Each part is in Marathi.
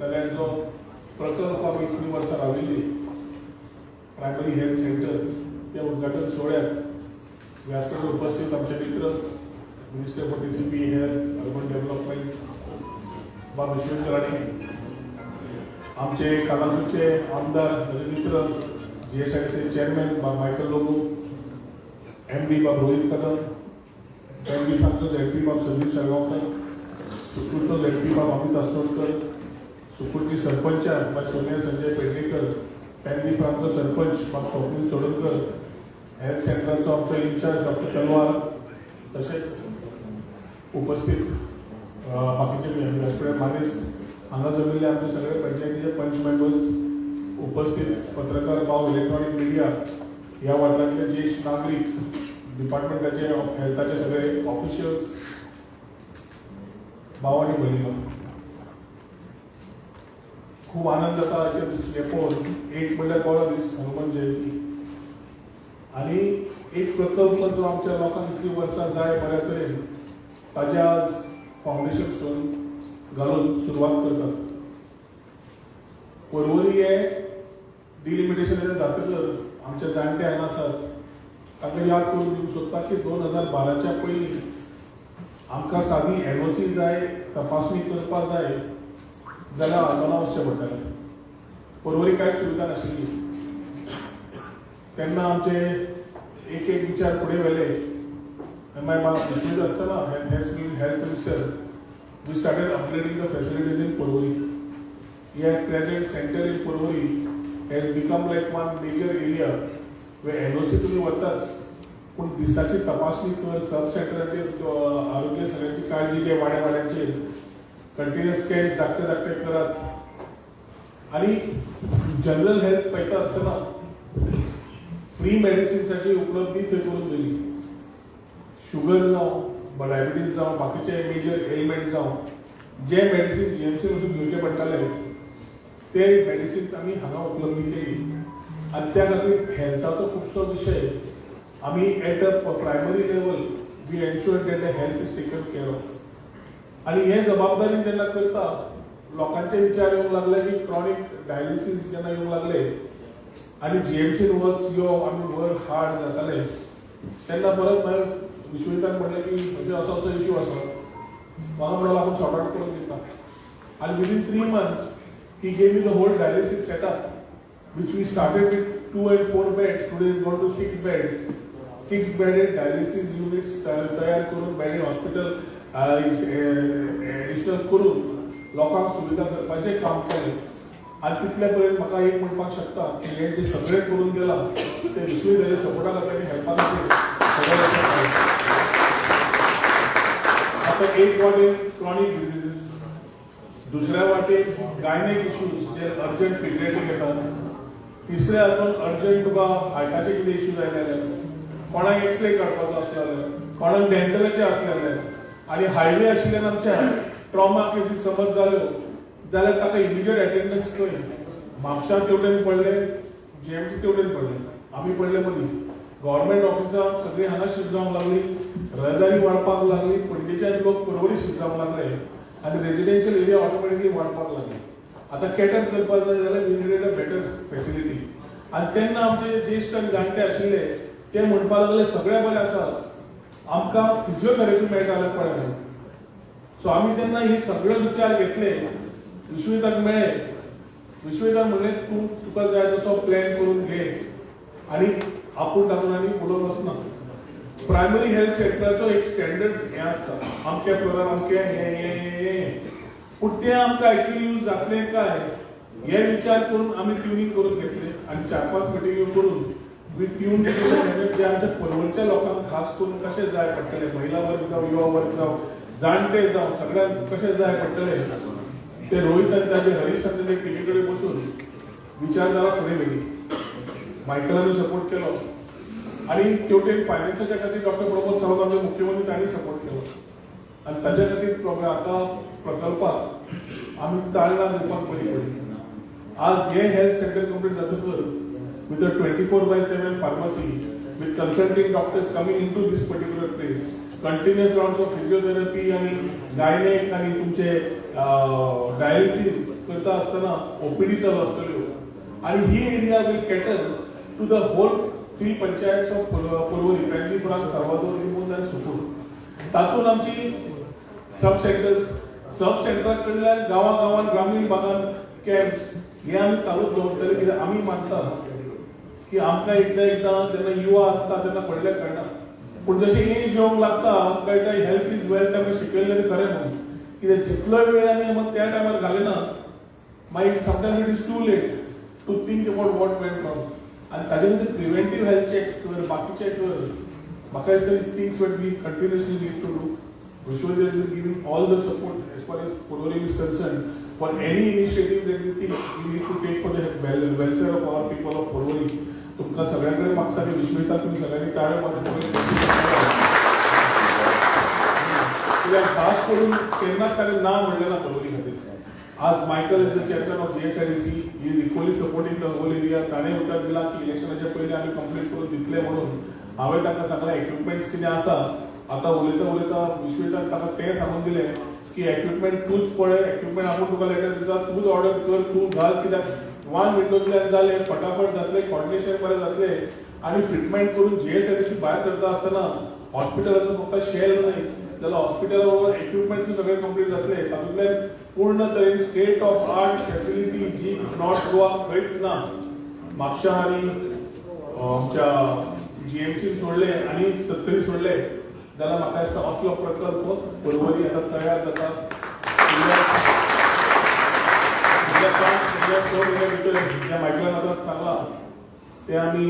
जाल्यार जो प्रकल्प आमी इतलीं वर्सां राविल्ली प्रायमरी हेल्थ सेंटर त्या उद्घाटन सोहळ्याक व्यासपीठार उपस्थित आमचे मित्र minister for DCP health urban development बा विश्वेश्वर राणे, आमचे कालापूरचे आमदार म्हजे मित्र GSIDC चेअरमॅन बा मायकल लोबो, MD बा रोहित कदम, MD फांचो MP बा संदीप साळगांवकर, सुकूरचो MP बा अमित आस्तोडकर, सुकूरची सरपंच बा सोनिया संजय पेडणेकर, MD फांचो सरपंच बा स्वप्नील चोडणकर, हेल्थ सेंटरचो आमचो इन्चार्ज डॉक्टर तलवार, तशेंच उपस्थित बाकीचे व्यासपीठार मानेस हांगा जमिल्ले आमचे सगळे पंचायतीचे पंच मेंबर्स, उपस्थित पत्रकार भाव, इलेक्ट्रॉनिक मिडिया, ह्या वाठारांतले ज्येष्ठ नागरिक, डिपार्टमेंटाचे हेल्थाचे सगळे ऑफिशियल्स, भाव आणि भयणीनो, खूप आनंद जाता हाचे दीस पळोवन. एक म्हणल्यार बरो दीस हनुमान जयंती आनी एक प्रकल्प जो आमच्या लोकांक इतली वर्सां जाय बऱ्या तरेन ताजे आज फावंडेशन स्टोन घालून सुरवात करतात. परवरी हे डिलिमिटेशन जातकर आमच्या जाणटे हांगा आसात तांकां याद करून दिवंक सोदता की 2012च्या पयलीं आमकां सादी NOC जाय, तपासणी करपाक जाय जाल्यार आंदोलनां वचचें पडटालें. परवरी कांयच सुविधा नाशिल्ली. तेन्ना आमचे एक विचार फुडें व्हेले. विश्वेश आसतना health minister we started upgrading the facilities in Porvorim. Yet present center in Porvorim has become like one major area where NOC तुम्ही वरताच पण दिसाची तपासणी कर, सब सेंटराचेर आरोग्य सगळ्यांची काळजी घे, वाड्याचेर कंटिन्युअस कॅम्प धाकटे करात आणि जनरल हेल्थ पळयता आसतना फ्री मेडिसिन्साची उपलब्धी थंय करून दिली. शुगर जावं, डायबिटीज जावं, बाकीचे मेजर एलिमेंट जावं, जे मेडिसिन GMC वचून घेवचे पडटाले ते मेडिसिन्स आमी हांगा उपलब्ध केली. आनी त्या खातीर हेल्थाचो खुबसो विशय आमी at a primary level we ensure that the health is taken care of. आनी हे जबाबदारी जेन्ना करता लोकांचे विचार येवंक लागले की क्रॉनिक डायलिसीस जेन्ना येवंक लागले आनी GMCन वर्क यो आमी वर्क हार्ड जाताले तेन्ना परत हांवें विश्वेताक म्हणलें की म्हणजे असो इश्यू आसा म्हाका म्हणून आपूण सॉर्ट आउट करून दिता. आनी within 3 months he gave me the whole dialysis setup, which we started with 2 and 4 beds. Today it's gone to 6 beds. 6-bedded dialysis units तयार करून बेडे हॉस्पिटल एडिशनल करून लोकांक सुविधा करपाचें काम केलें. आनी तितले पर्यंत म्हाका एक म्हणपाक शकता की हे जे सगळें करून गेला ते विश्वेश सपोर्टा खातीर आनी हेल्पा खातीर. आतां एक वाटेन क्रॉनिक डिजीजीस, दुसऱ्या वाटेन गायनेक इश्यूज जे अर्जंट पिडियाट्रिक येतात, तिसऱ्या हातून अर्जंट तुका हार्टाचे कितें इश्यूज आयले जाल्यार, कोणाक एक्सरे काडपाचो आसलो जाल्यार, कोणाक डेंटलाचे आसले जाल्यार, आनी हायवे आशिल्ल्यान आमच्या ट्रॉमा केसीस समज जाल्यो जाल्यार ताका इमिजिएट अटेंडन्स खंय म्हापशां तेवटेन पडले, GMC तेवटेन पडले, आमी पडले मदीं. गव्हर्मेंट ऑफिसां सगळीं हांगा शिफ्ट जावंक लागली, रहदारी वाडपाक लागली, पणजेच्यान लोक परवरी शिफ्ट जावंक लागले आनी रेजिडेन्शियल एरिया ऑटोमॅटिकली वाडपाक लागले. आतां कॅटर करपाक जाय जाल्यार we needed a better facility. आनी तेन्ना आमचे ज्येश्ठ आनी जाणटे आशिल्ले ते म्हणपाक लागले सगळें बरें आसा, आमकां फिजिओथेरपी मेळटा जाल्यार पळय म्हणून. सो आमी तेन्ना हे सगळे विचार घेतले, विश्वेताक मेळ्ळे. विश्वेताक म्हणलें तुका जाय तसो प्लॅन करून घे आनी आपूण तातूंत आनी फुडोवन वचना. प्रायमरी हेल्थ सेंटराचो एक स्टँडर्ड हें आसता, अमक्या फ्लोरार अमकें हें पूण तें आमकां एक्चुअली यूज जातलें काय हे विचार करून आमी ट्युनिंग करून घेतले आनी 4-5 मिटिंग्यो करून वी ट्यून केले जे आमच्या परवरच्या लोकांक खास करून कशें जाय पडटलें, महिला वर्ग जावं, युवा वर्ग जावं, जाणटे जावं, सगळ्यांक कशें जाय पडटलें ते रोहित आनी ताजे हरीश आनी ते टीवी कडेन बसून विचारधारा फुडें व्हेली. मायकलानी सपोर्ट केलो आनी तेवटेन फायनान्साच्या खातीर डॉक्टर प्रमोद सावंत आमचे मुख्यमंत्री तांणी सपोर्ट केलो आनी ताज्या खातीर आतां प्रकल्पाक आमी 4 लाख दिवपाक बरी पडली. आज हे हेल्थ सेंटर कंप्लीट जातकर with a 24/7 pharmacy with consulting doctors coming into this particular place continuous rounds of physiotherapy आणि गायनेक आणि तुमचे डायलिसिस करता असताना ओपीडी चालू असतल्यो आणि ही area will cater to the whole 3 panchayat of Porvorim पेडगी फ्रांक सर्वादोर लिंबून आणि सुपूर. तातून आमची सब सेंटर कडल्यान गांवांगांवांत ग्रामीण भागात कॅम्प्स हे आमी चालू दवरतले कित्याक आमी मानता की आमकां एकदां जेन्ना युवा आसता तेन्ना पडलें कळना पूण जशें एज येवंक लागता कळटा हेल्थ इज वेल्थ आमी शिकयलें खरें म्हणून कित्याक जितलो वेळ आमी मग त्या टायमार घालिना मागीर sometimes it is too late to think about what went wrong आनी ताजे भितर प्रिव्हेंटीव हेल्थ चॅक्स कर बाकीचे कर म्हाका दिसता this things what we continuously need to do. Vishwajit is giving all the support as far as Porvorim is concerned for any initiative that we think we need to take for the welfare of our people of Porvorim. तुमकां सगळ्यांकडे मागता की विश्वेता तुम्ही सगळ्यांनी टाळ्यो मारून कित्याक खास करून केन्नाच ताणें ना म्हणलें ना पर्वरी खातीर. आज Michael is the chairman of GSIDC he is equally supporting the whole area. ताणें उतर दिला की इलेक्शनाच्या पयलीं आमी कंप्लीट करून दितले म्हणून. हांवें ताका सांगलें इक्विपमेंट्स कितें आसा आता उलयता विश्वेतान ताका तें सांगून दिलें की इक्विपमेंट तूच पळय इक्विपमेंट आपूण तुका लेटर दिता तूच ऑर्डर कर तूं घाल कित्याक वन विंडोतल्यान जालें फटाफट जातलें कॉर्डिनेशन बरें जातलें आनी ट्रिटमेंट करून GSIDC भायर सरता आसतना हॉस्पिटलाचो फक्त शेल न्हय जाल्यार हॉस्पिटला बरोबर इक्विपमेंट सगळें कंप्लीट जातलें. तातूंतल्यान पूर्ण तरेन स्टेट ऑफ आर्ट फॅसिलिटी जी नॉर्थ गोवा खंयच ना. म्हापशां आनी आमच्या GMC सोडलें आनी सत्तरी सोडलें जाल्यार म्हाका दिसता असलो प्रकल्प पर्वरी आता तयार जाता. ज्या मायकलान आतां सांगला ते आमी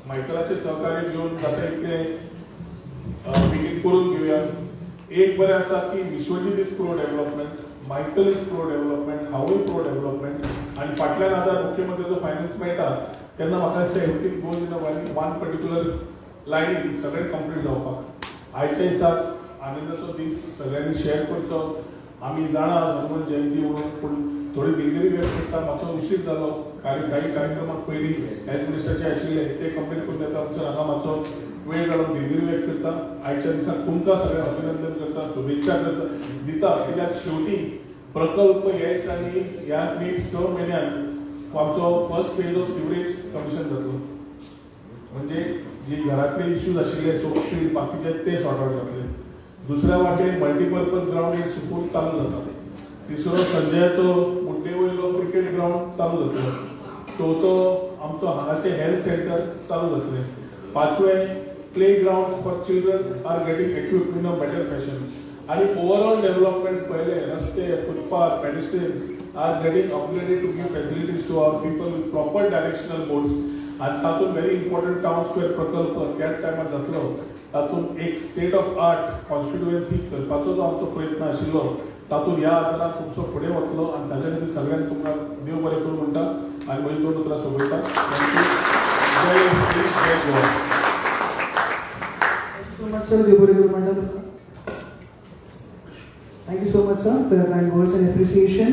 मायकलाचे सहकार्य घेवन जाता इतले बेगीन करून घेवया. एक बरें आसा की Vishwajit is pro development, Michael is pro development, हांवूय प्रो डेव्हलपमेंट आनी फाटल्यान आतां मुख्यमंत्र्याचो फायनान्स मेळटा तेन्ना म्हाका दिसता everything goes in one particular लायनीन सगळें कंप्लीट जावपाक. आयच्या दिसाक आनंदाचो दीस सगळ्यांनी शेअर करचो. आमी जाणा हनुमान जयंती म्हणून पूण थोडी दिलगिरी व्यक्त करता मातसो उशीर जालो काही कार्यक्रमाक पयलीं हेल्थ मिनिस्टरचे आशिल्ले ते कंप्लीट करून येता आमचो हांगा मातसो वेळ काडून दिलगिरी व्यक्त करता. आयच्या दिसाक तुमकां सगळ्यांक अभिनंदन करता शुभेच्छा करता दिता कित्याक शेवटी प्रकल्प ह्या दिसांनी ह्या नेक्स्ट 6 म्हयन्यान आमचो first phase of sewerage commission जातलो. म्हणजे जे घरातले इश्यूज आशिल्ले सोप स्ट्रीट बाकीचे ते सॉर्ट आउट जातले. दुसऱ्या वाटेन मल्टीपर्पज ग्राउंड इन सुपूर चालू जाता. तिसरो संजयाचो मुड्डे वयलो क्रिकेट ग्राउंड चालू जातलो. चवथो आमचो हांगाचे हेल्थ सेंटर चालू जातले. पांचवें playground for children are getting equipped in a better fashion आनी ओवरऑल डेव्हलपमेंट पळयले रस्ते footpath pedestrians are getting upgraded to give facilities to our people with proper directional boards आनी तातूंत व्हेरी इम्पॉर्टंट टाउन स्क्वेअर प्रकल्प त्याच टायमार जातलो. तातूंत एक स्टेट ऑफ आर्ट कॉन्स्टिट्युएन्सी करपाचो जो आमचो प्रयत्न आशिल्लो तातूंत ह्या आदारान खुबसो फुडें वतलो आनी ताच्या खातीर सगळ्यांक तुमकां देव बरें करूं म्हणटा आनी म्हजी 2 उतरां सोंपयता. जय गोवा. So much sir, देव बरें करूं म्हणटा तुमकां. Thank you so much sir for your kind words and appreciation.